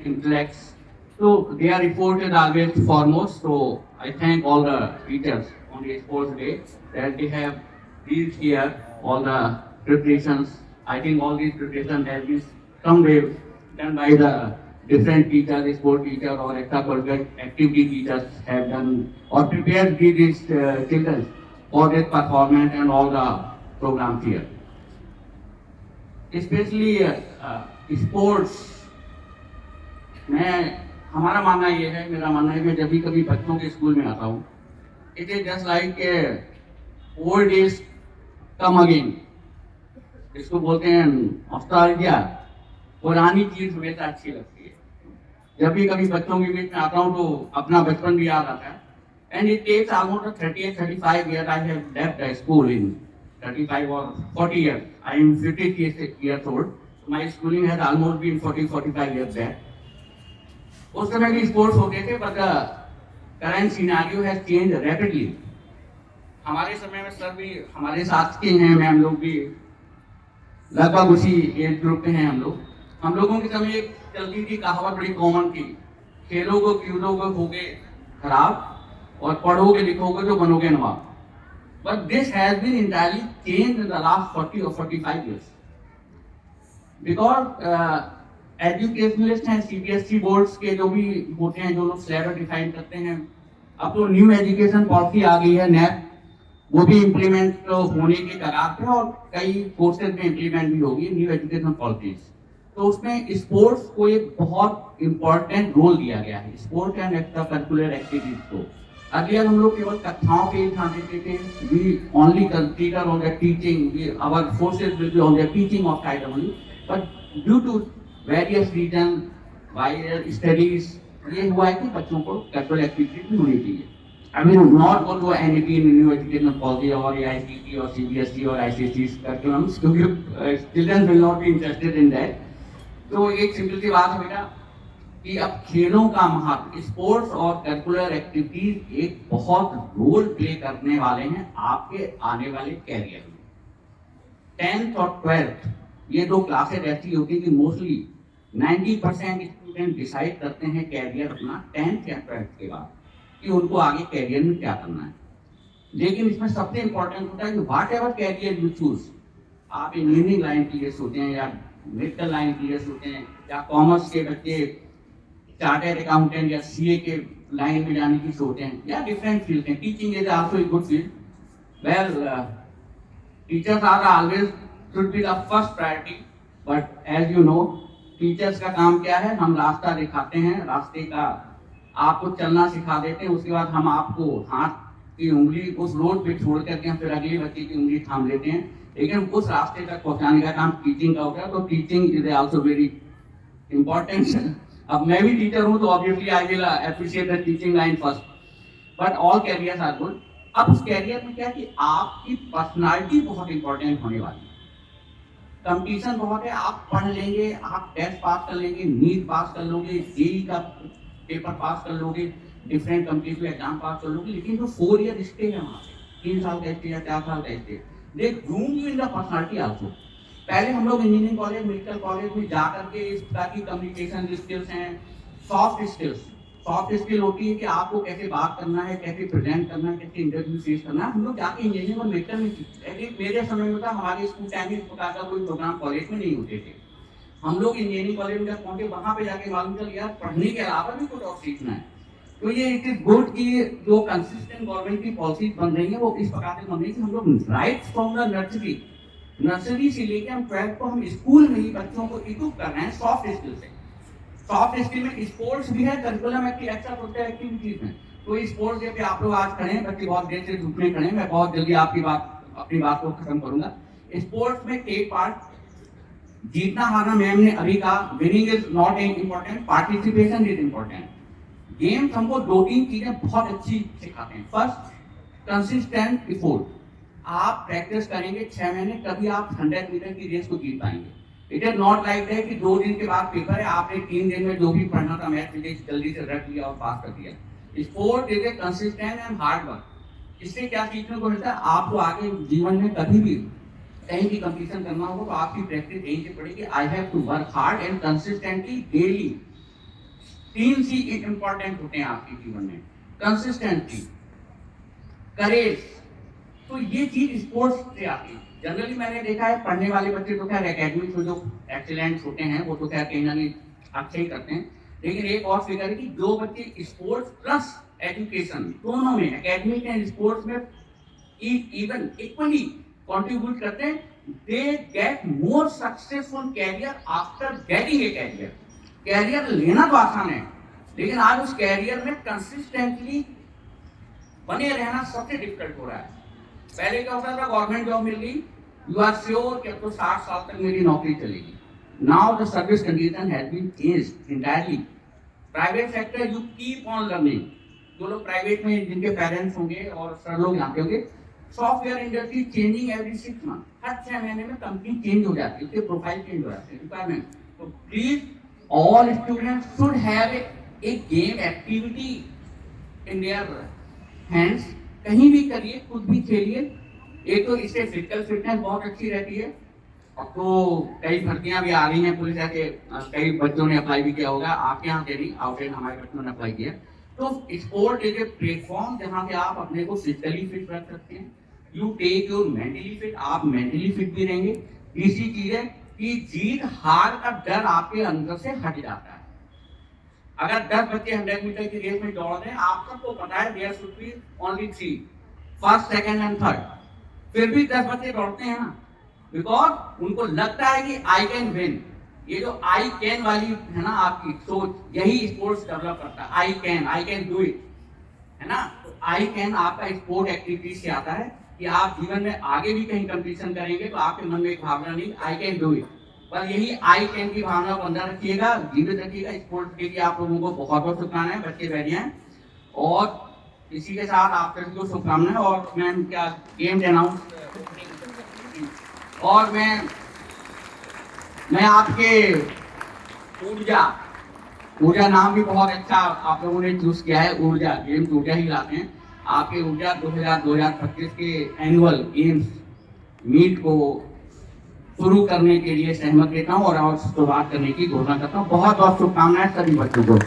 intellects. So they are reported always foremost. So I thank all the teachers on the sports day that they have reached here all the preparations. I think all these preparations have been someday done by the different teachers, sport teacher or extracurricular activity teachers have done or prepared these children for their performance and all the programs here. Especially sports में हमारा मानना ये है, मेरा मानना है कि जब भी कभी बच्चों के स्कूल में आता हूँ, it is just like old days come again, इसको बोलते हैं नॉस्टैल्जिया। पुरानी चीज हमेशा अच्छी लगती है। जब भी कभी बच्चों के बीच में आता हूँ तो अपना बचपन भी याद आता है। And it takes almost 35 years I have left the school in 35 or 40 years. I am 50 years old. My schooling has almost been 40-45 years back. उस समय भी स्पोर्ट्स होते थे, but the current scenario has changed rapidly. हमारे समय में sir भी हमारे साथ के हैं, मैम लोग भी लगभग उसी एज ग्रुप के हैं हम लोगों के समय एक चलती थी कहावत, बड़ी कॉमन थी, खेलोगे कूदोगे होगे खराब और पढ़ोगे लिखोगे तो बनोगे नवाब। But this has been entirely changed in the last 40 or 45 years. Because educationalist हैं, सीबीएसई बोर्ड्स के जो भी होते हैं, जो लोग सिलेबस डिफाइन करते हैं, अब तो न्यू एजुकेशन पॉलिसी आ गई है, नैप, वो भी इम्प्लीमेंट होने के कगार पे और कई कोर्सेज में इम्प्लीमेंट भी होगी न्यू एजुकेशन पॉलिसीज। तो उसमें स्पोर्ट्स को एक बहुत इंपॉर्टेंट रोल दिया गया है, sports and extra curricular activities को। अगेन हम लोग केवल कक्षाओं पे ध्यान देते थे, we only consider on the teaching, our forces will be on the teaching of side only, but due to various reason by studies ये हुआ है कि बच्चों को कल्चरल एक्टिविटी भी होनी चाहिए। I mean, not go to anything in new educational policy or AICT or CBSE or ICSE curriculums, क्योंकि children will not be interested in that. तो एक सिंपल सी बात है बेटा कि अब खेलों का महत्व, स्पोर्ट्स और करिकुलर एक्टिविटीज एक बहुत रोल प्ले करने वाले हैं आपके आने वाले कैरियर में। 10th और 12th ये दो क्लासेज ऐसी होती है कि मोस्टली 90% स्टूडेंट डिसाइड करते हैं कैरियर अपना 10th या 12th के बाद कि उनको आगे कैरियर में क्या करना है। लेकिन इसमें सबसे इंपॉर्टेंट होता है कि whatever career you choose, आप इंजीनियरिंग लाइन के लिए सोचते हैं या मेडिकल लाइन के लिए सोचते हैं या कॉमर्स के बच्चे चार्टर्ड अकाउंटेंट या सीए के लाइन में जाने की सोचते हैं या डिफरेंट फील्ड हैं, teaching is also a good field. Well, teachers are always should be the first priority, but as you know teachers का काम क्या है, हम रास्ता दिखाते हैं, रास्ते का आपको चलना सिखा देते हैं, उसके बाद हम आपको हाथ की उंगली उस रोड पे छोड़ करके हम फिर अगले बच्चे की उंगली थाम लेते हैं, लेकिन उस रास्ते तक पहुंचाने का काम टीचिंग का होता है। तो teaching is also very important. अब मैं भी टीचर हूं तो obviously I will appreciate the teaching line first, but all careers are good. अब उस कैरियर में क्या है कि आपकी पर्सनालिटी बहुत इंपॉर्टेंट होने वाली है। कंपटीशन बहुत है, आप पढ़ लेंगे, आप टेस्ट पास कर लेंगे, नीट पास कर लोगे, जेईई का पेपर पास कर लोगे, डिफरेंट कॉम्पिटिटिव एग्जाम पास कर लोगे, लेकिन जो 4 ईयर स्टे है वहाँ पे 3 साल का स्टे या 4 साल का stay, they groom you in the personality also. पहले हम लोग इंजीनियरिंग कॉलेज, मेडिकल कॉलेज में जा करके इस प्रकार की कम्युनिकेशन स्किल्स हैं, सॉफ्ट स्किल्स, सॉफ्ट स्किल होती है कि आपको कैसे बात करना है, कैसे प्रेजेंट करना है, कैसे इंटरव्यू फेस करना है, हम लोग जाके इंजीनियरिंग और मेडिकल में सीखते। मेरे समय में था, हमारे स्कूल टाइम में इस प्रकार का कोई प्रोग्राम कॉलेज में नहीं होते थे। हम लोग इंजीनियरिंग कॉलेज में जब पहुंचे वहां पे जाके मालूम चल गया पढ़ने के अलावा भी कुछ और सीखना है। तो ये इट इज गुड कि जो कंसिस्टेंट गवर्नमेंट की पॉलिसीज बन रही है वो इस प्रकार से बन रही है कि हम लोग राइट फ्रॉम द नर्सरी से लेके हम 12th को हम स्कूल में ही बच्चों को इक्विप कर रहे हैं सॉफ्ट स्किल से। सॉफ्ट स्किल में स्पोर्ट्स भी है, करिकुलम एक्स्ट्रा करिकुलर एक्टिविटीज में। तो स्पोर्ट्स डे पे आप लोग आज खड़े हैं, बच्चे बहुत देर से धूप में खड़े हैं, मैं बहुत जल्दी अपनी बात को खत्म करूंगा। स्पोर्ट्स में टेक पार्ट, जीतना हारना मैम ने अभी कहा, winning is not important, participation is important. Games हमको 2-3 चीजें बहुत अच्छी सिखाते हैं। फर्स्ट, कंसिस्टेंट एफर्ट, आप प्रैक्टिस करेंगे 6 महीने तभी आप 100 मीटर की रेस को जीत पाएंगे। It is not like that कि 2 दिन के बाद पेपर है, आपने 3 दिन में जो भी पढ़ना था मैथ फिजिक्स जल्दी से रट लिया और पास कर दिया। Sport is a consistent and hard work. इससे क्या सीखने को मिलता है, आपको आगे जीवन में कभी भी कहीं भी कंपटीशन करना होगा तो आपकी प्रैक्टिस यहीं से पड़ेगी। I have to work hard and consistently daily 3 C important होते हैं आपके जीवन में, कंसिस्टेंसी, करेज। तो ये चीज स्पोर्ट्स से आती है। जनरली मैंने देखा है पढ़ने वाले बच्चे तो खैर एकेडमिक में जो एक्सीलेंट होते हैं वो तो खैर कहीं ना कहीं अच्छे ही करते हैं, लेकिन एक और फिगर है कि जो बच्चे स्पोर्ट्स प्लस एजुकेशन दोनों में, एकेडमिक एंड स्पोर्ट्स में इवन इक्वली कंट्रीब्यूट करते हैं, they get more successful career after getting a career. Career लेना तो आसान है, लेकिन आज उस कैरियर में कंसिस्टेंटली बने रहना सबसे डिफिकल्ट हो रहा है। पहले क्या होता था, गवर्नमेंट जॉब मिल गई, यू आर श्योर कि अब तो 60 साल तक मेरी नौकरी चलेगी। Now the service condition has been changed entirely. Private sector you keep on learning. जो लोग प्राइवेट में, जिनके पेरेंट्स होंगे और सर लोग जानते होंगे, software industry changing every 6 month. हर 6 महीने में कंपनी चेंज हो जाती है, उसके प्रोफाइल चेंज हो जाते हैं, रिक्वायरमेंट। तो please all students should have a game activity in their hands. कहीं भी करिए, कुछ भी खेलिए। एक तो इससे फिजिकल फिटनेस बहुत अच्छी रहती है। अब तो कई भर्तियां भी आ रही हैं पुलिस के, कई बच्चों ने अप्लाई भी किया होगा, आपके यहाँ से नहीं, आउटसाइड हमारे बच्चों ने अप्लाई किया। तो स्पोर्ट इज ए प्लेटफॉर्म जहाँ पे आप अपने को फिजिकली फिट रख सकते हैं। You take your mentally fit, आप मेंटली फिट भी रहेंगे। तीसरी चीज है कि जीत हार का डर आपके अंदर से हट जाता है। अगर 10 बच्चे 100 मीटर की रेस में दौड़ रहे हैं, आप सबको पता है there should be only 3, first, second and third, फिर भी 10 बच्चे दौड़ते हैं ना, बिकॉज उनको लगता है कि आई कैन विन। ये जो आई कैन वाली है ना आपकी सोच, यही स्पोर्ट्स डेवलप करता है। आई कैन डू इट, है ना। तो आई कैन आपका स्पोर्ट एक्टिविटी से आता है कि आप जीवन में आगे भी कहीं कंपटीशन करेंगे तो आपके मन में एक भावना नहीं, आई कैन डू इट। पर यही आई कैन की भावना को अंदर रखिएगा, जीवित रखिएगा। स्पोर्ट्स के लिए आप लोगों को बहुत बहुत शुभकामनाएं, बच्चे बैठे हैं। और इसी के साथ आप सभी को शुभकामनाएं। और मैं क्या गेम अनाउंस, और मैं आपके ऊर्जा नाम भी बहुत अच्छा आप लोगों ने चूज किया है। ऊर्जा, गेम्स ऊर्जा ही लाते हैं। आपके ऊर्जा 2025 के एनुअल गेम्स मीट को शुरू करने के लिए सहमत देता हूँ और शुरुआत करने की घोषणा करता हूँ। बहुत बहुत शुभकामनाएं सभी बच्चों को।